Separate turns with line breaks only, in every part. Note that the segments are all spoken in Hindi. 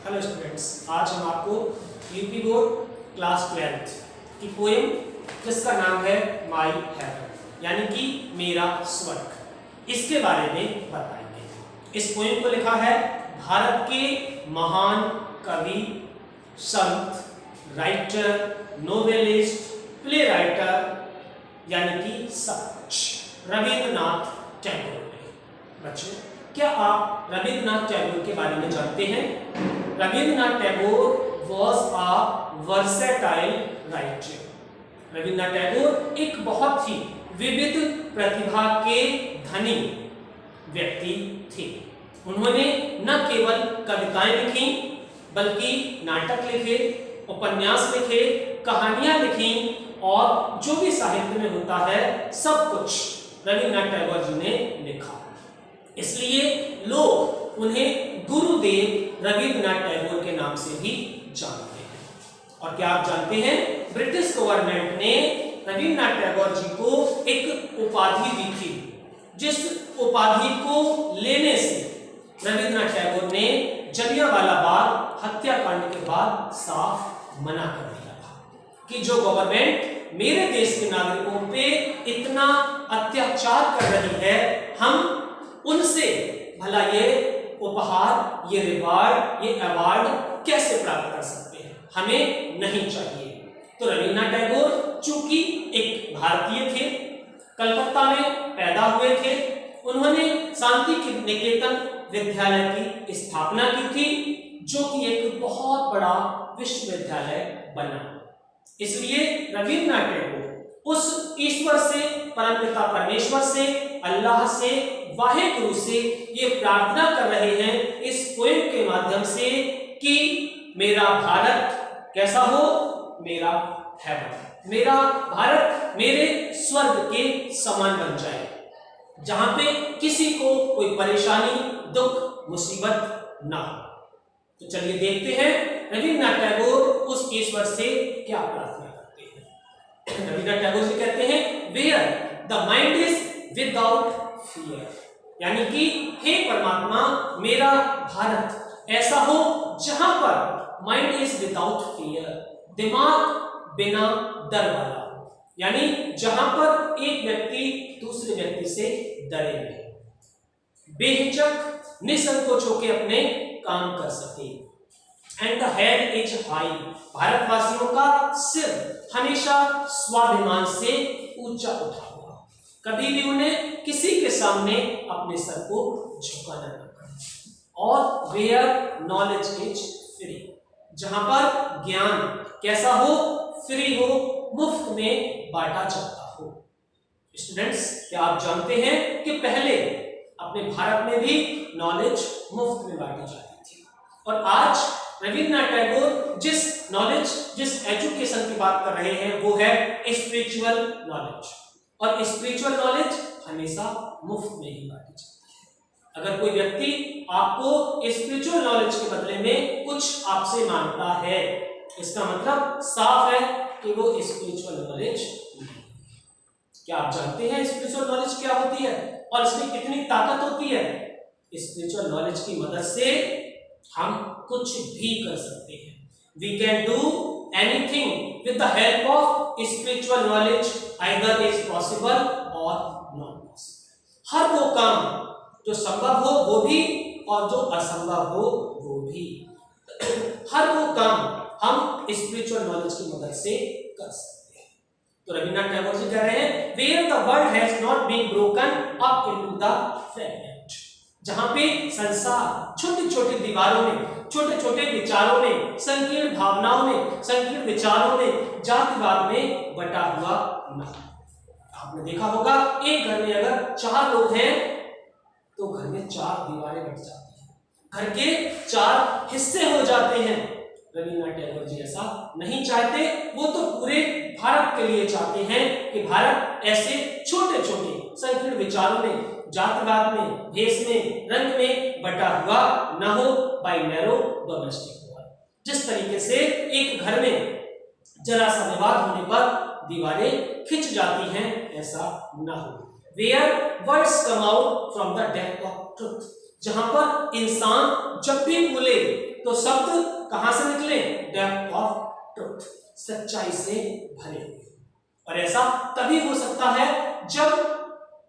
हेलो स्टूडेंट्स, आज हम आपको यूपी बोर्ड क्लास 12th की पोएम जिसका नाम है माई हेवन यानी कि मेरा स्वर्ग, इसके बारे में बताएंगे। इस पोएम को लिखा है भारत के महान कवि, संत, राइटर, नोवेलिस्ट, प्ले राइटर यानी कि सब कुछ रविंद्रनाथ टैगोर ने। बच्चों, क्या आप रविंद्रनाथ टैगोर के बारे में जानते हैं? Rabindranath Tagore was a versatile writer। Rabindranath Tagore एक बहुत ही विविध प्रतिभा के धनी व्यक्ति थे। उन्होंने न केवल कविताएं लिखी बल्कि नाटक लिखे, उपन्यास लिखे, कहानियां लिखी और जो भी साहित्य में होता है सब कुछ रविंद्रनाथ टैगोर जी ने लिखा। इसलिए लोग उन्हें गुरुदेव रविंद्रनाथ टैगोर के नाम से भी जानते हैं। और क्या आप जानते हैं, ब्रिटिश गवर्नमेंट ने रविंद्रनाथ टैगोर जी को एक उपाधि दी थी, जिस उपाधि को लेने से रविंद्रनाथ टैगोर ने जलियांवाला बाग हत्याकांड के बाद साफ मना कर दिया था कि जो गवर्नमेंट मेरे देश के नागरिकों पे इतना अत्याचार कर रही है, हम उनसे भला ये उपहार, ये रिवार्ड, ये अवार्ड कैसे प्राप्त कर सकते हैं? हमें नहीं चाहिए। तो रविंद्रनाथ टैगोर चूंकि एक भारतीय थे, कलकत्ता में पैदा हुए थे, उन्होंने शांति निकेतन विद्यालय की स्थापना की थी, जो कि एक बहुत बड़ा विश्वविद्यालय बना। इसलिए रविंद्रनाथ टैगोर उस ईश्वर से, परमपिता परमेश्वर से, अल्लाह से, वाहेगुरु से ये प्रार्थना कर रहे हैं इस पोएम के माध्यम से कि मेरा भारत कैसा हो, मेरा हेवन, मेरा भारत मेरे स्वर्ग के समान बन जाए, जहां पे किसी को कोई परेशानी, दुख, मुसीबत ना हो। तो चलिए देखते हैं रविंद्रनाथ टैगोर उस ईश्वर से क्या प्रार्थना करते हैं। रविंद्रनाथ टैगोर जी कहते हैं, where the mind is without fear, यानी कि हे परमात्मा, मेरा भारत ऐसा हो जहां पर माइंड इज विदाउट फियर, दिमाग बिना डर वाला, यानी जहां पर एक व्यक्ति दूसरे व्यक्ति से डरे नहीं, बेहिचक निसंकोच होकर अपने काम कर सके। And the head is high, भारतवासियों का सिर हमेशा स्वाभिमान से ऊंचा उठा हुआ, कभी भी उन्हें किसी के सामने अपने सर को झुकाना न पड़े। और वेयर नॉलेज इज फ्री, जहां पर ज्ञान कैसा हो, फ्री हो, मुफ्त में बांटा जाता हो। स्टूडेंट्स, क्या आप जानते हैं कि पहले अपने भारत में भी नॉलेज मुफ्त में बांटी जाती थी, और आज रविंद्रनाथ टैगोर जिस नॉलेज, जिस एजुकेशन की बात कर रहे हैं वो है स्पिरिचुअल नॉलेज, और स्पिरिचुअल नॉलेज हमेशा मुफ्त में ही बांटी जाती है। अगर कोई व्यक्ति आपको स्पिरिचुअल नॉलेज के बदले में कुछ आपसे मांगता है, इसका मतलब साफ है कि वो स्पिरिचुअल नॉलेज नहीं। क्या आप जानते हैं स्पिरिचुअल नॉलेज क्या होती है और इसमें कितनी ताकत होती है? स्पिरिचुअल नॉलेज की मदद से हम कुछ भी कर सकते हैं। We can do anything with the help of spiritual knowledge, either is possible or not possible। हर वो काम जो संभव हो वो भी और जो असंभव हो वो भी, हर वो काम हम स्पिरिचुअल नॉलेज की मदद से कर सकते हैं। तो रविंद्रनाथ टैगोर जी कह रहे हैं, where the world has not been broken up into the fragment, जहां पे संसार छोटी छोटी दीवारों में, छोटे छोटे विचारों में, संकीर्ण भावनाओं में, संकीर्ण विचारों में, जातिवाद में बटा हुआ ना। आपने देखा होगा, एक घर में अगर 4 लोग हैं तो घर में 4 दीवारें बट जाती हैं, घर के 4 हिस्से हो जाते हैं। रविंद्रनाथ टैगोर जी ऐसा नहीं चाहते, वो तो पूरे भारत के लिए चाहते हैं कि भारत ऐसे छोटे छोटे संकीर्ण विचारों में, जातिवाद में, भेष में, रंग में बटा हुआ न हो, बाय नैरो डोमेस्टिक वॉर। जिस तरीके से एक घर में जरा सा विवाद होने पर दीवारें खिंच जाती हैं, ऐसा न हो। Where words come out from the depth of truth, जहां पर इंसान जब भी बोले तो शब्द कहां से निकले? डेप्थ ऑफ ट्रुथ, सच्चाई से भरे हुए। और ऐसा तभी हो सकता है जब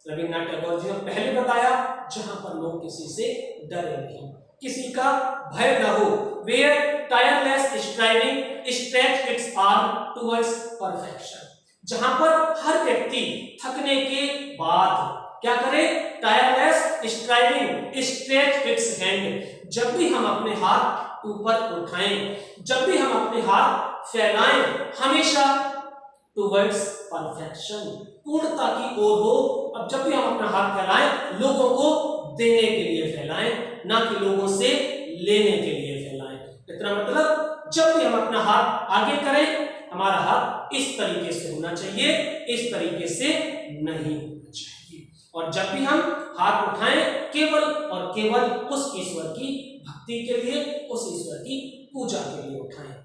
रविन्द्रनाथ टैगोर जी ने पहले बताया जहां पर लोग किसी से डरे नहीं, किसी का भय न हो। Where tireless striving stretch its arm towards perfection, जहां पर हर व्यक्ति थकने के बाद क्या करे? Tireless striving stretch it's hand, जब भी हम अपने हाथ ऊपर उठाएं, जब भी हम अपने हाथ फैलाएं, हमेशा टुवर्ड्स परफेक्शन, पूर्णता की ओर हो। अब जब भी हम अपना हाथ फैलाएं, लोगों को देने के लिए फैलाएं, ना कि लोगों से लेने के लिए फैलाएं। इतना मतलब जब भी हम अपना हाथ आगे करें, हमारा हाथ इस तरीके से होना चाहिए, इस तरीके से नहीं होना चाहिए। और जब भी हम हाथ उठाएं, केवल और केवल उस ईश्वर की भक्ति के लिए, उस ईश्वर की पूजा के लिए उठाएं।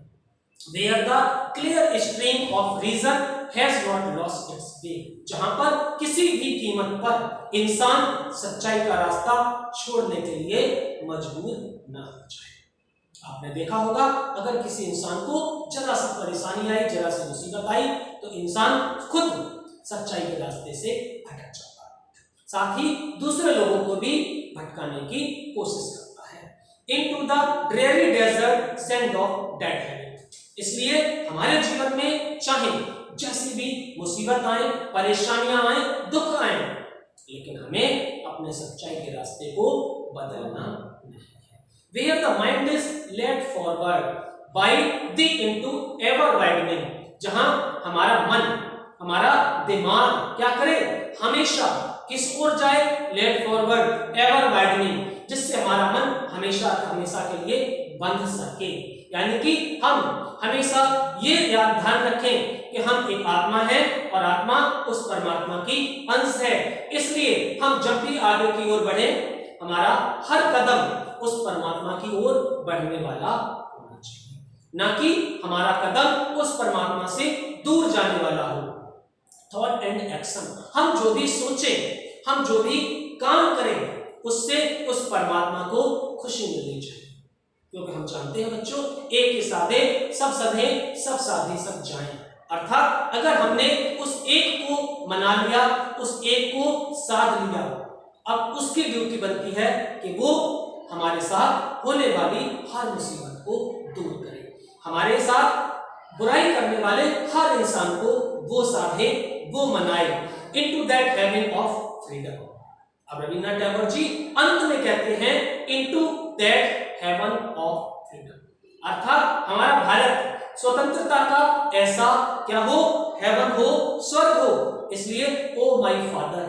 Where the clear stream of reason has not lost its way, जहां पर किसी भी कीमत पर इंसान सच्चाई का रास्ता छोड़ने के लिए मजबूर न हो जाए। आपने देखा होगा, अगर किसी इंसान को जरा सी परेशानी आई, जरा सी मुसीबत आई, तो इंसान खुद सच्चाई के रास्ते से भटक जाता है, साथ ही दूसरे लोगों को भी भटकाने की कोशिश करता है। Into the dreary desert send of dead habit, इसलिए हमारे जीवन में चाहे जैसी भी मुसीबत आए, परेशानियां आए, दुख आए, लेकिन हमें अपने सच्चाई के रास्ते को बदलना नहीं है। Where the mind is led forward by the into ever widening, जहां हमारा मन, हमारा दिमाग क्या करे? हमेशा किस ओर जाए? लेड फॉरवर्ड एवर वाइडनिंग, जिससे हमारा मन हमेशा हमेशा के लिए बंध सके। यानी कि हम हमेशा ये ध्यान रखें कि हम एक आत्मा है और आत्मा उस परमात्मा की अंश है। इसलिए हम जब भी आगे की ओर बढ़े, हमारा हर कदम उस परमात्मा की ओर बढ़ने वाला होना चाहिए, ना कि हमारा कदम उस परमात्मा से दूर जाने वाला हो। थॉट एंड एक्शन, हम जो भी सोचें, हम जो भी काम करें, उससे उस परमात्मा को खुशी मिलनी चाहिए। क्योंकि हम जानते हैं बच्चों, एक के साधे सब सधे, सब साधे सब जाएं। अर्थात अगर हमने उस एक को मना लिया, उस एक को साध लिया, अब उसकी ड्यूटी बनती है कि वो हमारे साथ होने वाली हर मुसीबत को दूर करे, हमारे साथ बुराई करने वाले हर इंसान को वो साधे, वो मनाए। Into that heaven of freedom. अब रविन्द्रनाथ टैगोर जी अंत में कहते हैं into that heaven of freedom, अर्थात हमारा भारत स्वतंत्रता का ऐसा क्या हो? हेवन हो, स्वर्ग हो। इसलिए ओ माय फादर,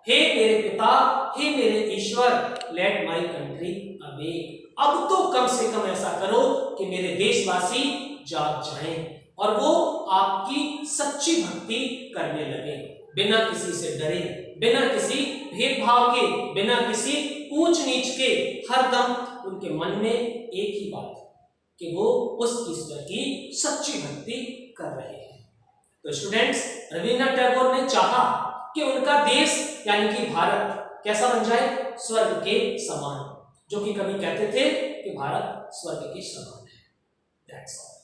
हे मेरे पिता, हे मेरे ईश्वर, लेट माय कंट्री अवेक, अब तो कम से कम ऐसा करो कि मेरे देशवासी जाग जाएं और वो आपकी सच्ची भक्ति करने लगे, बिना किसी से डरे, बिना किसी भेदभाव के, बिना किसी ऊंच नीच के। हरदम उनके मन में एक ही बात कि वो उस ईश्वर की सच्ची भक्ति कर रहे हैं। तो स्टूडेंट्स, रविन्द्रनाथ टैगोर ने चाहा कि उनका देश यानी कि भारत कैसा बन जाए? स्वर्ग के समान, जो कि कभी कहते थे कि भारत स्वर्ग के समान है। That's all.